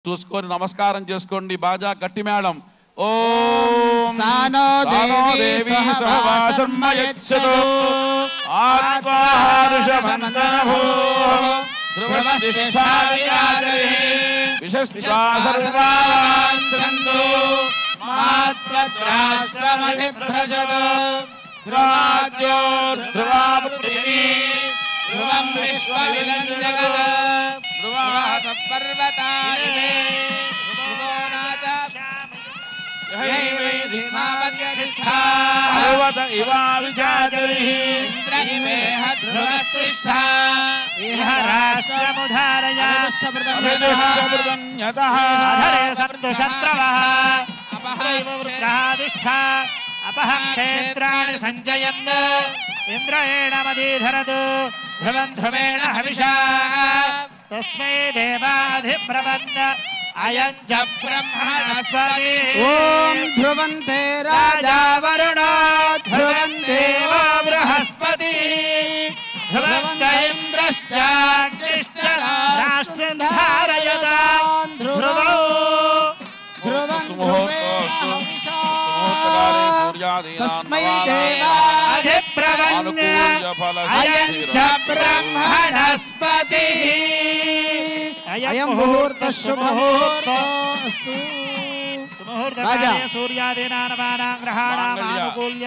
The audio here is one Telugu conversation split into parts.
చూసుకొని నమస్కారం చేసుకోండి. బాజా గట్టి మేళం. ఓం సానో దేవి సహవాసర్మయచ్చతు ఆత్మాహారుషమంతనభో ధ్రువశిష్టావిరాజరిః విశస్తా సర్వాంచందు మాత్రద్రాశ్రమభిభ్రజతు ధ్రువాద్యో ధ్రువాపృథివీ ధ్రువం విశ్వమిదం జగత్ ధ్రువాః పర్వతాని ధ్రువత ఇవావిచాచరిః ఇంద్రయిమేహ ధ్రువతిష్ఠా ఇహ రాష్ట్రముధారయ అభిదుష్టమృతన్యతః అధరే సప్తశత్రవః అపహైవృత్రాదిష్ఠా అపహ క్షేత్రాణి సంజయన్ ఇంద్రేణ మదీధరతు ధ్రువం ధ్రువేణ హవిషా తస్మై దేవాధిబ్రవన్న అయం చ బ్రహ్మణస్పతి. ఓం ధ్రువంతే రాజా వరుణో ధ్రువం దేవో బృహస్పతి ధ్రువం ఇంద్రశ్చాగ్నిశ్చ రాష్ట్రం ధారయతాం ధ్రువో ధ్రువం తస్మై దేవాధిబ్రవన్న అయం చ బ్రహ్మణస్పతి. అయం ముహూర్త శుభముహూర్తోస్తు. రాజా సూర్యాదీనాం గ్రహాణానుకూల్య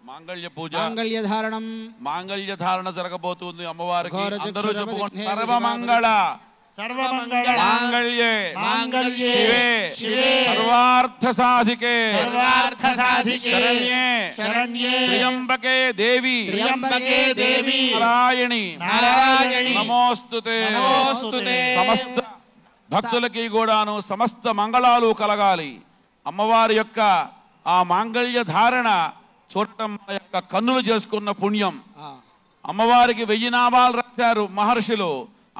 మాంగళ్య పూజ, మాంగళ్య ధారణం, మాంగళ్య ధారణ జరగబోతుంది అమ్మవారికి. అందరూ చెప్పుకోండి. సర్వమంగళ సర్వమంగళ మాంగళ్యే మాంగళ్యే శివే సర్వార్థ సాధికే శరణ్యే త్ర్యంబకే దేవి దేవి నారాయణి నమోస్తుతే. సమస్త భక్తులకి కూడాను సమస్త మంగళాలు కలగాలి. అమ్మవారి యొక్క ఆ మాంగళ్య ధారణ చూడటం మన యొక్క కన్నులు చేసుకున్న పుణ్యం. అమ్మవారికి 1000 నామాలు రాశారు మహర్షులు.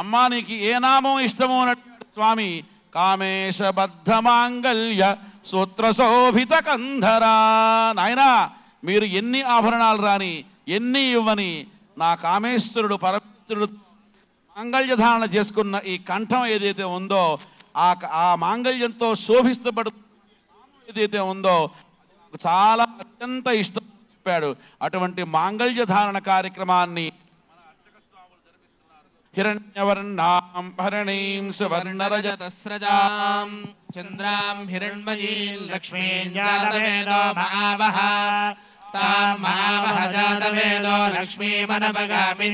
అమ్మా నీకు ఏ నామం ఇష్టమో అన్నట్టు స్వామి కామేశబద్ధ మాంగళ్య సూత్రశోభిత కంధరా. నాయనా మీరు ఎన్ని ఆభరణాలు రాని ఎన్ని ఇవ్వని నా కామేశ్వరుడు పరమేశ్వరుడు మాంగళ్య ధారణ చేసుకున్న ఈ కంఠం ఏదైతే ఉందో ఆ మాంగళ్యంతో శోభిస్తపడు ఏదైతే ఉందో చాలా అత్యంత ఇష్టం చెప్పాడు. అటువంటి మాంగళ్య ధారణ కార్యక్రమాన్ని హిరణ్యవర్ణాం భరణీం సువర్ణరజతస్రజాం చంద్రాం హిరణ్మయీం లక్ష్మీం జాతవేదో మహావహ తాం మహావహ జాతవేదో లక్ష్మీమనపగామిని